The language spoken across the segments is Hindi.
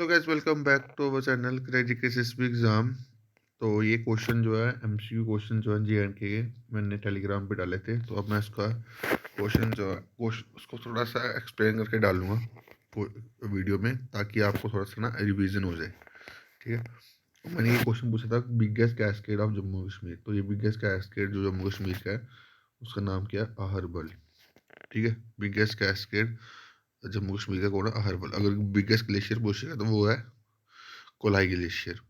तो guys welcome back to our channel क्रैजिक एसएसबी एग्जाम। तो ये क्वेश्चन जो है एमसीक्यू क्वेश्चन जो है जीएनके के मैंने टेलीग्राम पे डाले थे। तो अब मैं इसका क्वेश्चन जो है उसको थोड़ा सा एक्सप्लेन करके डालूंगा वीडियो में, ताकि आपको थोड़ा सा ना रिवीजन हो जाए। ठीक है, तो मैंने ये क्वेश्चन पूछा था biggest cascade of Jammu Kashmir. तो ये बिगेस्ट कैस्केड जो जम्मू कश्मीर का है उसका नाम क्या है? अहरबल। ठीक है, बिगेस्ट कैस्केड जम्मू कश्मीर का कौन है? अहरबल। अगर बिगेस्ट ग्लेशियर पूछेगा तो वो है कोलाई ग्लेशियर।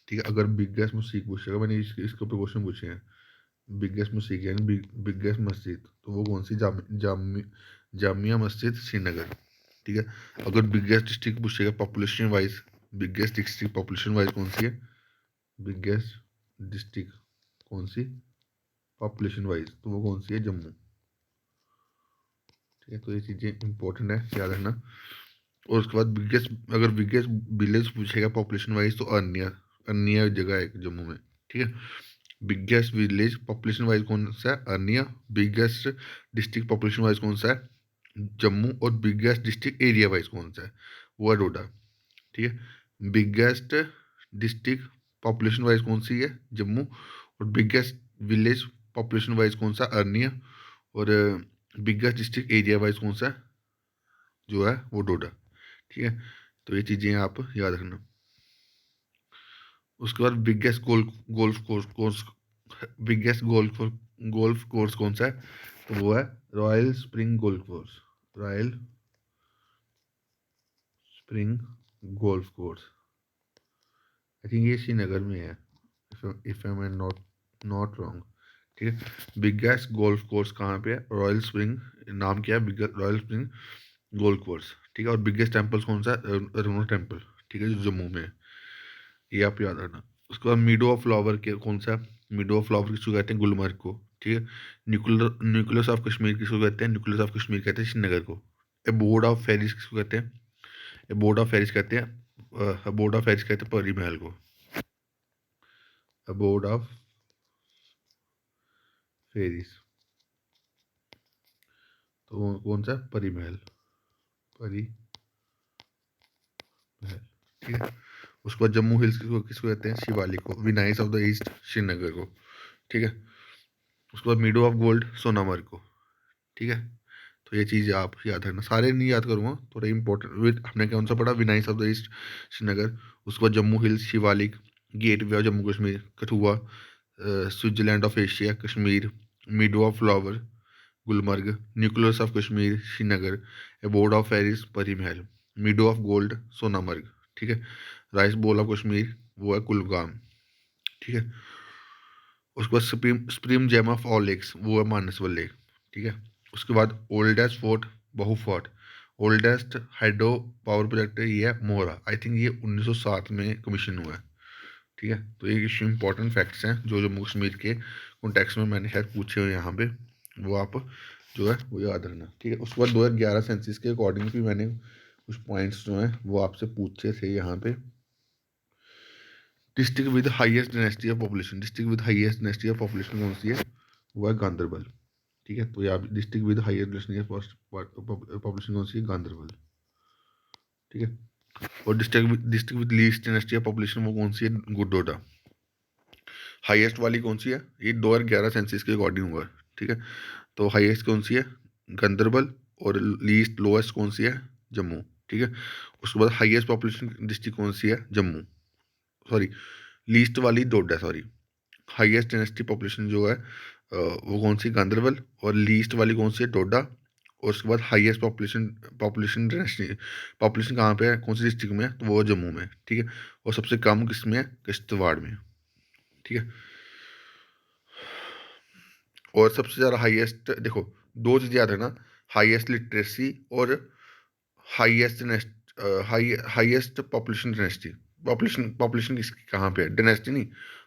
ठीक है, अगर बिगेस्ट मस्जिद पूछेगा, मैंने इसके ऊपर क्वेश्चन पूछे हैं, बिगेस्ट मस्जिद यानी बिगेस्ट मस्जिद, तो वो कौन सी? जामिया मस्जिद श्रीनगर। ठीक है, अगर बिगेस्ट डिस्ट्रिक्ट पूछेगा population wise, biggest district population wise कौन सी है? बिगेस्ट डिस्ट्रिक्ट कौन सी पॉपुलेशन वाइज, तो वो कौन सी है? जम्मू। ठीक है, तो ये चीज़ें इंपॉर्टेंट है, याद रखना। और उसके बाद अगर बिगेस्ट विलेज पूछेगा पॉपुलेशन वाइज, तो अर्निया। अर्निया जगह है जम्मू में। ठीक है, बिगेस्ट विलेज पॉपुलेशन वाइज कौन सा है? Arnia. Biggest district population wise कौन सा है? जम्मू। और बिगेस्ट डिस्ट्रिक्ट एरिया वाइज कौन सा है? वो है डोडा। ठीक है, बिगेस्ट डिस्ट्रिक्ट पॉपुलेशन वाइज कौन सी है? जम्मू। और बिगेस्ट विलेज पॉपुलेशन वाइज कौन सा? अर्निया। और बिगेस्ट डिस्ट्रिक्ट एरिया वाइज कौन सा जो है? वो डोडा। ठीक है, तो ये चीज़ें आप याद रखना। उसके बाद biggest golf course biggest golf course कौन सा है? तो वो है royal spring golf course. Royal spring golf course, I think ये श्रीनगर में है, if I am not wrong. ठीक है, बिगेस्ट गोल्फ कोर्स कहाँ पे है? Royal spring. नाम क्या है? Biggest royal spring golf course. ठीक है, और बिगेस्ट टेम्पल कौन सा है? अरुणा टेम्पल। ठीक है, जो जम्मू में है, ये आप याद रखना। उसके बाद मीडो ऑफ फ्लावर के कौन सा? मीडो ऑफ फ्लावर किसको कहते हैं? गुलमर्ग को। ठीक है, न्यूक्लियस ऑफ कश्मीर किसको कहते हैं? न्यूक्लियस ऑफ कश्मीर कहते हैं श्रीनगर को। एबोर्ड ऑफ फेरिस किसको कहते हैं? एबोर्ड ऑफ फेरिस कहते हैं एबोर्ड ऑफ फेरिस कहते हैं परी महल को। एबोर्ड ऑफ फेरिस, तो कौन सा? परी महल। परी महल। ठीक है, उसके बाद जम्मू हिल्स किसको किसको कहते हैं? शिवालिक को। विनाइस ऑफ द ईस्ट श्रीनगर को। ठीक है, उसके बाद मीडो ऑफ गोल्ड सोनामर्ग को। ठीक है, तो ये चीज़ आप याद रखना। सारे नहीं याद करूँगा, थोड़ा इंपॉर्टेंट। विद हमने कौन सा पढ़ा? Venice of the east Srinagar. उसके बाद Jammu hills, Shivalik, gateway of Jammu Kashmir, Kathua, Switzerland of Asia Kashmir, meadow of flower Gulmarg, nucleus of Kashmir Srinagar, abode of peris Pari Mahal, मिडो of gold Sonamarg. ठीक है, राइस बोल ऑफ कश्मीर वो है कुलगाम। ठीक है, उसके बाद supreme gem of all lakes वो है मानसवल लेक। ठीक है, उसके बाद oldest fort Bahu fort. Oldest hydro power project ये है मोहरा। आई थिंक ये 1907 में कमीशन हुआ है। ठीक है, तो ये कुछ इंपॉर्टेंट फैक्ट्स हैं जो जम्मू कश्मीर के कॉन्टेक्स्ट में मैंने शायद पूछे हुए यहाँ पे, वो आप जो है वो याद रखना। ठीक है, उसके बाद 2011 सेंसिस के अकॉर्डिंग भी मैंने कुछ पॉइंट्स जो हैं वो आपसे पूछे थे यहाँ पे। District with highest density of population, district with highest density of population कौन सी है? वो है गांधरबल। ठीक है, तो ये आप district with highest density of population कौन सी है? गांधरबल। ठीक है, और district with least density of population वो कौन सी है? गुडोडा। हाईएस्ट वाली कौन सी है? ये 2011 सेंसिस के अकॉर्डिंग हुआ है। ठीक है, तो हाईएस्ट कौन सी है? गांधरबल। और लीस्ट लोएस्ट कौन सी है? जम्मू। ठीक है, उसके बाद हाईएस्ट पॉपुलेशन डिस्ट्रिक्ट कौन सी है? जम्मू। सॉरी, लीस्ट वाली डोडा। सॉरी, हाईएस्ट डेंसिटी पॉपुलेशन जो है वो कौन सी? गांधरबल। और लीस्ट वाली कौन सी है? डोडा। और उसके बाद highest population population density population कहाँ पे है? कौन सी डिस्ट्रिक्ट में है? तो वो है जम्मू में। ठीक है, और सबसे कम किस में है? किश्तवाड़ में। ठीक है, और सबसे ज़्यादा हाईएस्ट देखो, दो चीज़ें याद रखना, हाईएस्ट लिटरेसी और highest highest population density. Population population किस कहाँ पे है? डेंसिटी नहीं,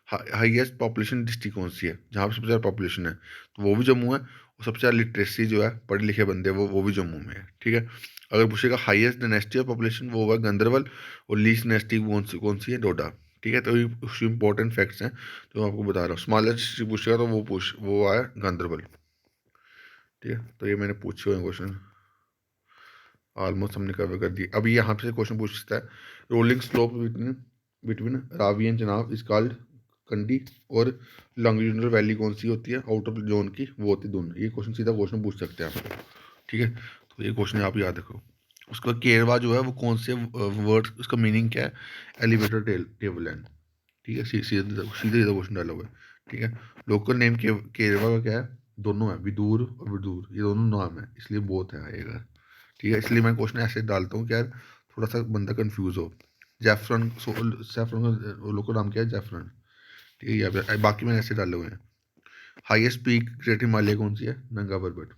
हाईएस्ट पॉपुलेशन डिस्ट्रिक्ट कौन सी है जहाँ पे सबसे ज़्यादा पॉपुलेशन है? तो वो भी जम्मू है। और सबसे ज़्यादा लिटरेसी जो है, पढ़े लिखे बंदे, वो भी जम्मू में है। ठीक है, अगर पूछेगा हाईएस्ट डेंसिटी ऑफ पॉपुलेशन वो है गंदरबल। और लीस्ट डेंसिटी कौन सी है? डोडा। ठीक है, तो ये कुछ इंपॉर्टेंट फैक्ट्स हैं जो मैं आपको बता रहा हूँ। स्मॉलेस्ट डिस्ट्रिक्ट पूछेगा तो वो आया गांधरबल। ठीक है, तो ये मैंने पूछे हुए क्वेश्चन ऑलमोस्ट हमने कवर कर दिया। अभी यहाँ से क्वेश्चन पूछता है rolling slope between Ravi and Chenab is called Kandi, और लॉन्गिट्यूडनल वैली कौन सी होती है आउट ऑफ जोन की, वो होती है दून। ये क्वेश्चन सीधा क्वेश्चन पूछ सकते हैं आपको, ठीक है। तो ये क्वेश्चन आप याद रखो। उसका केरवा जो है वो कौन से वर्ड, उसका मीनिंग क्या है, एलिवेटर टेबल लैंड, ठीक है। सीधे सीधे क्वेश्चन डाला हुआ है, ठीक है। लोकल नेम केरवा का क्या है, दोनों है, विदूर और विदूर, ये दोनों नाम है, इसलिए बोथ है आएगा, ठीक है। इसलिए मैं क्वेश्चन ऐसे डालता हूँ कि यार थोड़ा सा बंदा कंफ्यूज हो। जैफरन, सैफरन का लोकल नाम क्या है, जैफरन, ठीक है। यहाँ पे बाकी मैंने ऐसे डाले हुए हैं। हाईएस्ट पीक ग्रेट हिमालय कौन सी है, नंगा पर्वत,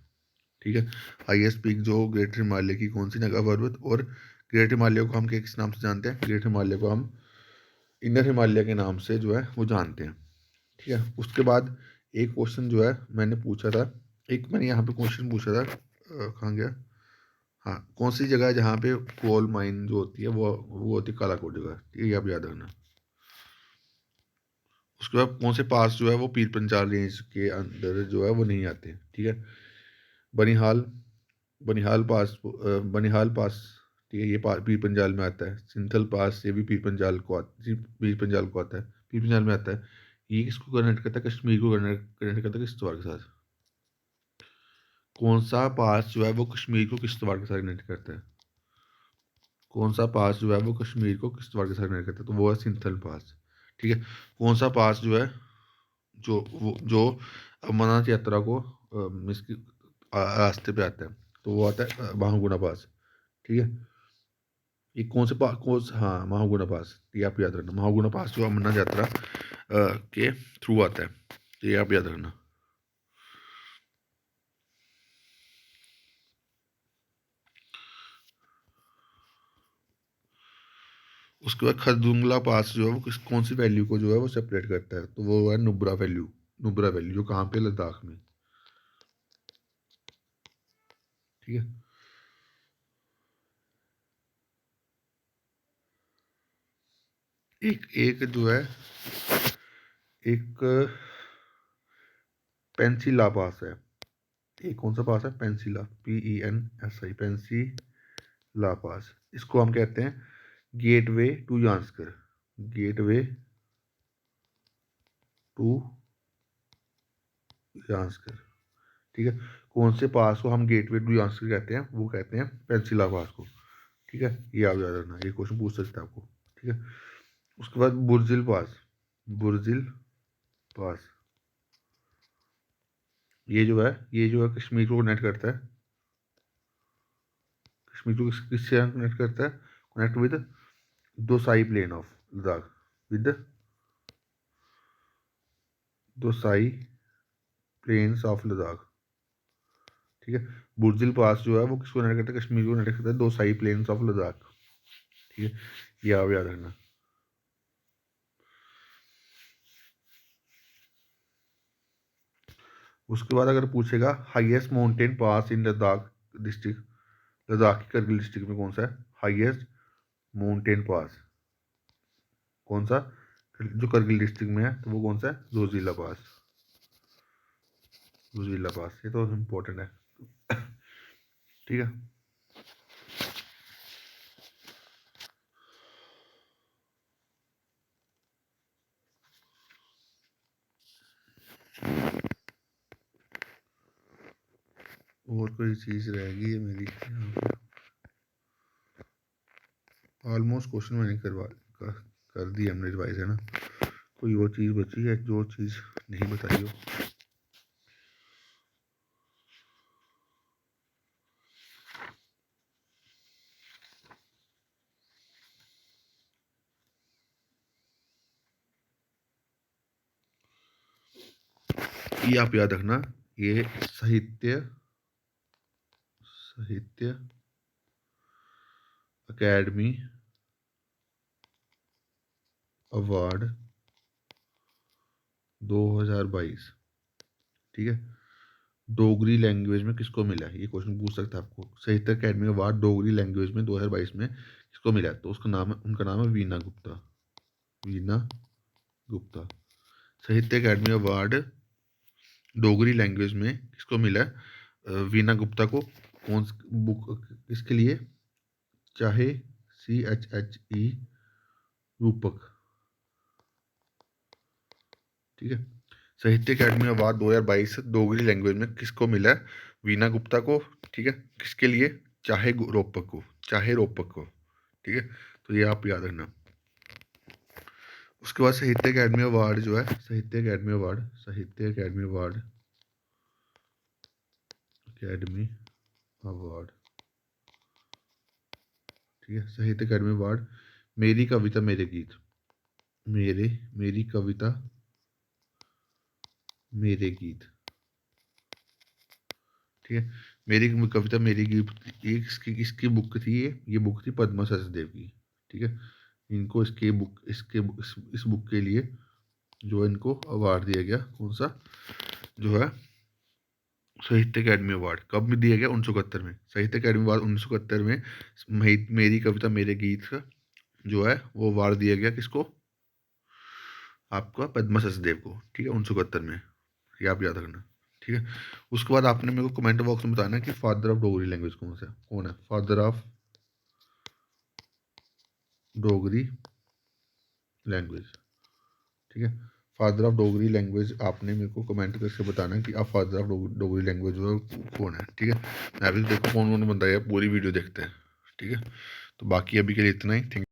ठीक है। हाईएस्ट पीक जो ग्रेट हिमालय की कौन सी, नंगा पर्वत। और ग्रेट हिमालय को हम किस नाम से जानते हैं, ग्रेट हिमालय को हम इनर हिमालय के नाम से जो है वो जानते हैं, ठीक है। उसके बाद एक क्वेश्चन जो है मैंने पूछा था, एक मैंने यहाँ पे क्वेश्चन पूछा था, कहाँ गया, हाँ, कौन सी जगह है जहाँ पे कोल माइन जो होती है वो होती है कालाकोट जगह, ठीक है, ये आप याद रखना। उसके बाद कौन से पास जो है वो पीर पंजाल रेंज के अंदर जो है वो नहीं आते, ठीक है। बनिहाल, बनिहाल पास, ठीक है, ये पीर पंजाल में आता है। सिंथल पास, ये भी पीर पंजाल को आता है, पीर पंजाल में आता है। ये किसको कनेक्ट करता है, कश्मीर को कनेक्ट करता है किश्तवाड़ के साथ। कौन सा पास जो है वो कश्मीर को किश्तवाड़ के साथ कनेक्ट करता है, कौन सा पास जो है वो कश्मीर को किश्तवाड़ के साथ कनेक्ट करता है, तो वो है सिंथल पास, ठीक है। कौन सा पास जो है जो अमरनाथ यात्रा को मिस रास्ते पे आता है, तो वो आता है महागुना पास, ठीक है। ये कौन से पास, हाँ, महागुना पास, ये आप याद रखना। महागुना पास जो अमरनाथ यात्रा के थ्रू आता है, तो ये आप याद रखना। उसके बाद खरदुंगला पास जो है वो कौन सी वैल्यू को जो है वो सेपरेट करता है, तो वो है नुब्रा वैल्यू, नुब्रा वैल्यू जो कहाँ पे, लद्दाख में, ठीक है। एक एक जो है एक पेंसिला पास है, एक कौन सा पास है, पेंसिला, PENSI, पेंसिला पास। इसको हम कहते हैं gateway to Zanskar, gateway to Zanskar, ठीक है। कौन से पास को हम गेटवे टू जांस्कर कहते हैं, वो कहते हैं पेंसिला पास को, ठीक है। ये आप याद रखना, ये क्वेश्चन पूछ सकते हैं आपको, ठीक है। उसके बाद बुर्जिल पास, बुर्जिल पास, ये जो है कश्मीर को कनेक्ट करता है, कश्मीर को किससे कनेक्ट करता है, connect with Deosai plain of Ladakh, with Deosai plains of Ladakh, ठीक है। बुर्जिल पास जो है वो किसको कनेक्ट करता है, कश्मीर को कनेक्ट करता है दोसाई प्लेन्स ऑफ लद्दाख, ठीक है। ये आप याद रखना। उसके बाद अगर पूछेगा हाईएस्ट माउंटेन पास इन लद्दाख डिस्ट्रिक्ट, लद्दाख की करगिल डिस्ट्रिक्ट में कौन सा है हाईएस्ट माउंटेन पास, कौन सा, जो करगिल डिस्ट्रिक्ट में है, तो वो कौन सा है, जोजिला पास, जोजिला पास, ये तो इम्पोर्टेंट है, ठीक है। और कोई चीज़ रहेगी है मेरी यहाँ पे, ऑलमोस्ट क्वेश्चन मैंने कर दी हमने रिवाइज, है ना। कोई और चीज़ बची है जो चीज़ नहीं बताई हो, ये आप याद रखना। ये साहित्य साहित्य अकेडमी अवार्ड 2022, ठीक है, डोगरी लैंग्वेज में किसको मिला है, ये क्वेश्चन पूछ सकता है आपको। साहित्य अकेडमी अवार्ड डोगरी लैंग्वेज में 2022 में किसको मिला है, तो उसका नाम है, उनका नाम है वीना गुप्ता, वीना गुप्ता। साहित्य अकेडमी अवार्ड डोगरी लैंग्वेज में किसको मिला है, वीना गुप्ता को। कौन बुक किसके लिए, चाहे CHHE रूपक, ठीक है। साहित्य अकेडमी अवार्ड 2022 डोगरी लैंग्वेज में किसको मिला है? वीना गुप्ता को, ठीक है। किसके लिए? चाहे रोपक को, चाहे रोपक को, ठीक है। तो ये आप याद रखना। उसके बाद साहित्य अकेडमी अवार्ड जो है, साहित्य अकेडमी अवार्ड, साहित्य अकेडमी अवार्ड, अकेडमी अवार्ड, ठीक है। साहित्य अकेडमी अवार्ड मेरी कविता मेरे गीत, मेरी कविता मेरे गीत, ठीक है। मेरी कविता मेरी गीत, ये किसकी बुक थी? ये बुक थी पद्मा सचदेव की, ठीक है। इनको इस बुक के लिए जो इनको अवार्ड दिया गया, कौन सा जो है, साहित्य अकेडमी अवार्ड। कब में दिया गया? 1971 में। साहित्य अकेडमी अवार्ड 1971 में मेरी कविता मेरे गीत का जो है वो अवार्ड दिया गया किसको? आपका पद्मा सचदेव को, ठीक है, 1971 में। ये आप याद रखना, ठीक है। उसके बाद आपने मेरे को कमेंट बॉक्स में बताना कि फादर ऑफ डोगरी लैंग्वेज कौन है? फादर ऑफ डोगरी लैंग्वेज, ठीक है। फादर ऑफ डोगरी लैंग्वेज आपने मेरे को कमेंट करके बताना कि आप फादर ऑफ डोगरी लैंग्वेज जो है कौन है, ठीक है। मैं भी देखो कौन कौन बंदा है, पूरी वीडियो देखते हैं, ठीक है। तो बाकी अभी के लिए इतना ही। थैंक